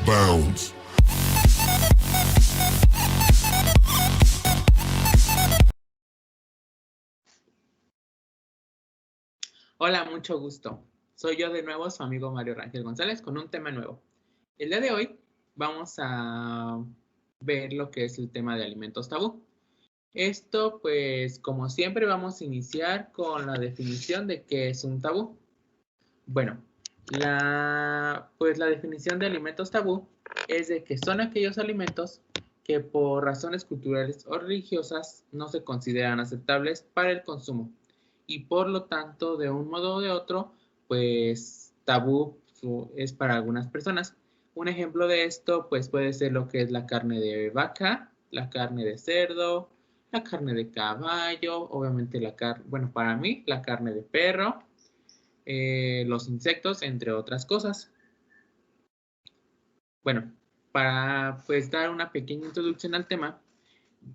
bounds. Hola, mucho gusto. Soy yo de nuevo, su amigo Mario Rangel González, con un tema nuevo. El día de hoy vamos a ver lo que es el tema de alimentos tabú. Esto, pues, como siempre, vamos a iniciar con la definición de qué es un tabú. Bueno, pues la definición de alimentos tabú es de que son aquellos alimentos que por razones culturales o religiosas no se consideran aceptables para el consumo y por lo tanto de un modo o de otro pues tabú es para algunas personas. Un ejemplo de esto pues puede ser lo que es la carne de vaca, la carne de cerdo, la carne de caballo, obviamente bueno, para mí la carne de perro, los insectos, entre otras cosas. Bueno, para pues dar una pequeña introducción al tema,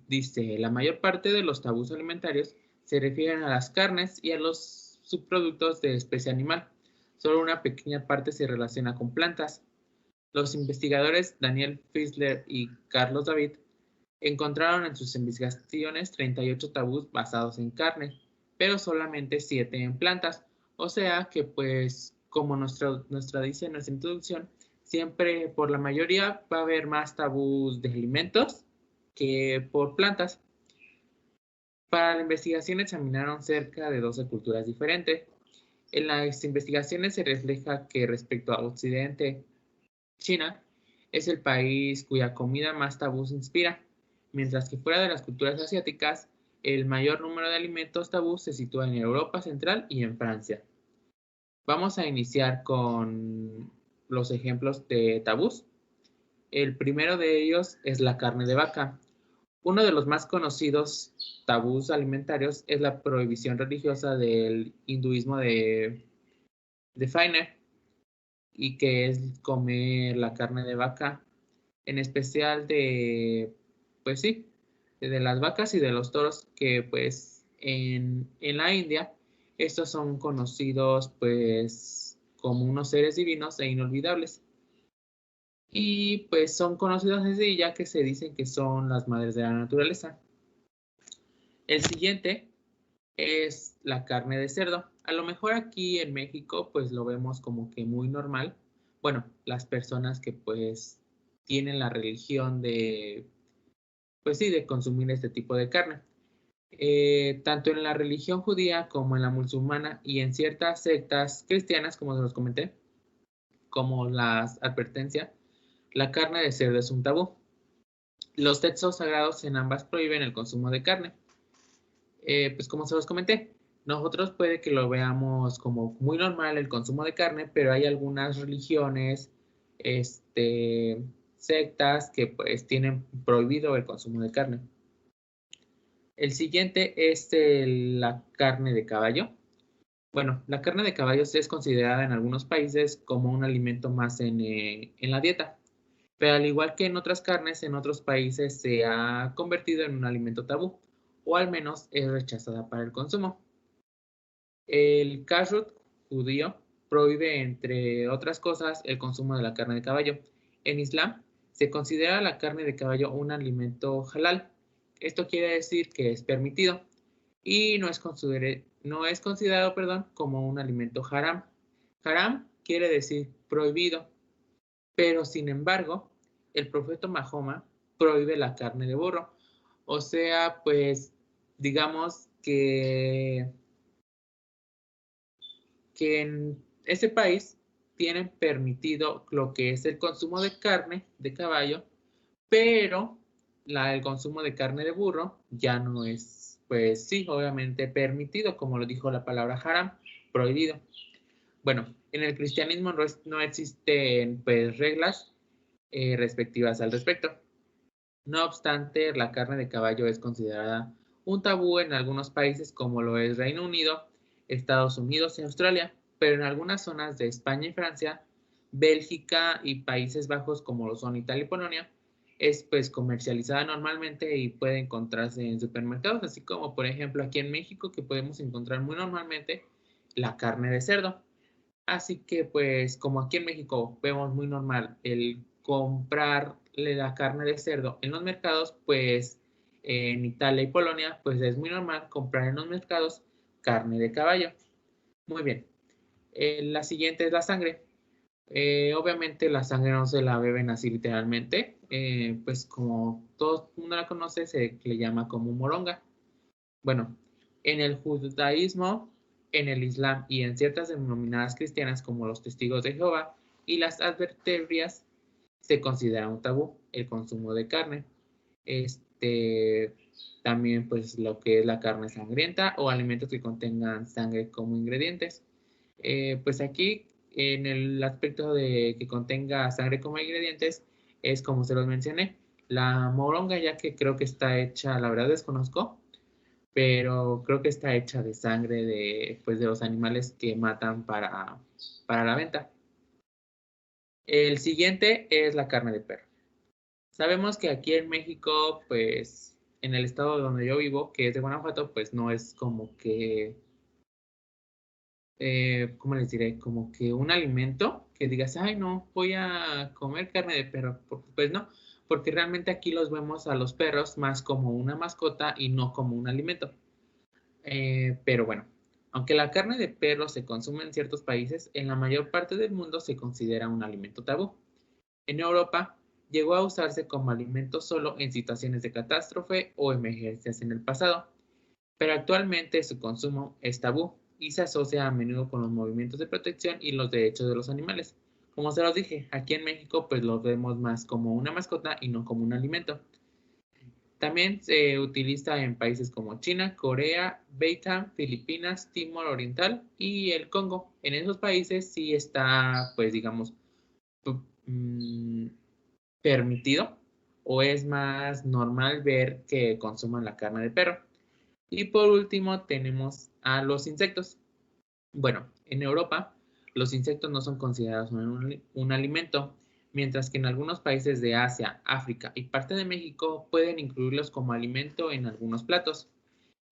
dice, la mayor parte de los tabús alimentarios se refieren a las carnes y a los subproductos de especie animal. Solo una pequeña parte se relaciona con plantas. Los investigadores Daniel Fischler y Carlos David encontraron en sus investigaciones 38 tabús basados en carne, pero solamente 7 en plantas. O sea que pues como nuestra dice en nuestra introducción, siempre por la mayoría va a haber más tabús de alimentos que por plantas. Para la investigación examinaron cerca de 12 culturas diferentes. En las investigaciones se refleja que respecto a Occidente, China es el país cuya comida más tabús inspira, mientras que fuera de las culturas asiáticas, el mayor número de alimentos tabús se sitúa en Europa Central y en Francia. Vamos a iniciar con los ejemplos de tabús. El primero de ellos es la carne de vaca. Uno de los más conocidos tabús alimentarios es la prohibición religiosa del hinduismo de Feiner, y que es comer la carne de vaca, en especial pues sí, de las vacas y de los toros, que pues en la India, estos son conocidos pues como unos seres divinos e inolvidables. Y pues son conocidos así ya que se dicen que son las madres de la naturaleza. El siguiente es la carne de cerdo. A lo mejor aquí en México pues lo vemos como que muy normal. Bueno, las personas que pues tienen la religión de, pues sí, de consumir este tipo de carne. Tanto en la religión judía como en la musulmana y en ciertas sectas cristianas, como se los comenté, como las advertencias, la carne de cerdo es un tabú. Los textos sagrados en ambas prohíben el consumo de carne. Pues como se los comenté, nosotros puede que lo veamos como muy normal el consumo de carne, pero hay algunas religiones, sectas que pues tienen prohibido el consumo de carne. El siguiente es la carne de caballo. Bueno, la carne de caballos es considerada en algunos países como un alimento más en la dieta, pero al igual que en otras carnes, en otros países se ha convertido en un alimento tabú, o al menos es rechazada para el consumo. El kashrut judío prohíbe, entre otras cosas, el consumo de la carne de caballo. En Islam se considera la carne de caballo un alimento halal. Esto quiere decir que es permitido y no es considerado, perdón, como un alimento haram. Haram quiere decir prohibido, pero sin embargo, el profeta Mahoma prohíbe la carne de burro. O sea, pues digamos que en ese país tienen permitido lo que es el consumo de carne de caballo, pero el consumo de carne de burro ya no es, pues sí, obviamente permitido, como lo dijo la palabra haram, prohibido. Bueno, en el cristianismo no existen pues reglas respectivas al respecto. No obstante, la carne de caballo es considerada un tabú en algunos países como lo es Reino Unido, Estados Unidos y Australia, pero en algunas zonas de España y Francia, Bélgica y Países Bajos como lo son Italia y Polonia, es pues comercializada normalmente y puede encontrarse en supermercados, así como por ejemplo aquí en México que podemos encontrar muy normalmente la carne de cerdo. Así que pues como aquí en México vemos muy normal el comprarle la carne de cerdo en los mercados, pues en Italia y Polonia, pues es muy normal comprar en los mercados carne de caballo. Muy bien. La siguiente es la sangre. Obviamente la sangre no se la beben así literalmente, pues como todo el mundo la conoce, se le llama como moronga. Bueno, en el judaísmo, en el islam y en ciertas denominadas cristianas como los testigos de Jehová y las adverterias, se considera un tabú el consumo de carne. También pues lo que es la carne sangrienta o alimentos que contengan sangre como ingredientes. Pues aquí en el aspecto de que contenga sangre como ingredientes es como se los mencioné, la moronga, ya que creo que está hecha, la verdad desconozco, pero creo que está hecha de sangre de, pues, de los animales que matan para la venta. El siguiente es la carne de perro. Sabemos que aquí en México, pues en el estado donde yo vivo, que es de Guanajuato, pues no es como que, ¿cómo les diré? Como que un alimento que digas, ay, no, voy a comer carne de perro. Pues no, porque realmente aquí los vemos a los perros más como una mascota y no como un alimento. Pero bueno, aunque la carne de perro se consume en ciertos países, en la mayor parte del mundo se considera un alimento tabú. En Europa, llegó a usarse como alimento solo en situaciones de catástrofe o emergencias en el pasado, pero actualmente su consumo es tabú y se asocia a menudo con los movimientos de protección y los derechos de los animales. Como se los dije, aquí en México pues lo vemos más como una mascota y no como un alimento. También se utiliza en países como China, Corea, Vietnam, Filipinas, Timor Oriental y el Congo. En esos países sí está, pues digamos, permitido o es más normal ver que consuman la carne de perro. Y por último tenemos a los insectos. Bueno, en Europa los insectos no son considerados un alimento, mientras que en algunos países de Asia, África y parte de México pueden incluirlos como alimento en algunos platos.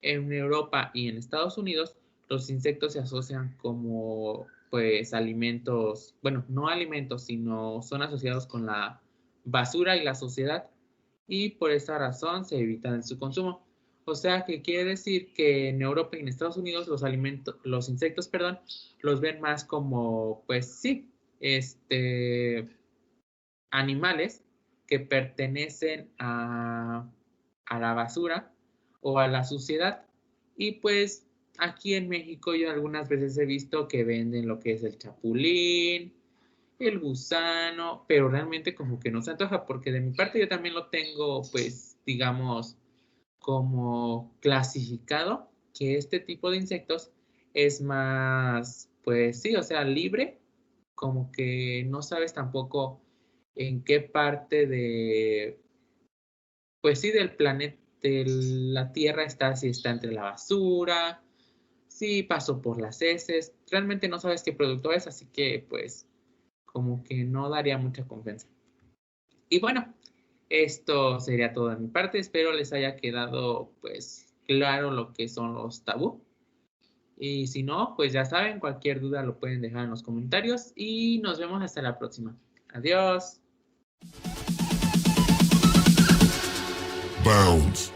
En Europa y en Estados Unidos los insectos se asocian como pues alimentos, bueno, no alimentos, sino son asociados con la basura y la sociedad y por esa razón se evita su consumo. O sea que quiere decir que en Europa y en Estados Unidos los insectos, perdón, los ven más como, pues sí, animales que pertenecen a la basura o a la suciedad. Y pues aquí en México yo algunas veces he visto que venden lo que es el chapulín, el gusano, pero realmente como que no se antoja porque de mi parte yo también lo tengo, pues, digamos, como clasificado, que este tipo de insectos es más, pues sí, o sea, libre, como que no sabes tampoco en qué parte de, pues sí, del planeta, de la Tierra está, si está entre la basura, si pasó por las heces, realmente no sabes qué producto es, así que pues como que no daría mucha confianza. Y bueno, esto sería todo de mi parte. Espero les haya quedado pues claro lo que son los tabú. Y si no, pues ya saben, cualquier duda lo pueden dejar en los comentarios y nos vemos hasta la próxima. Adiós. Bounds.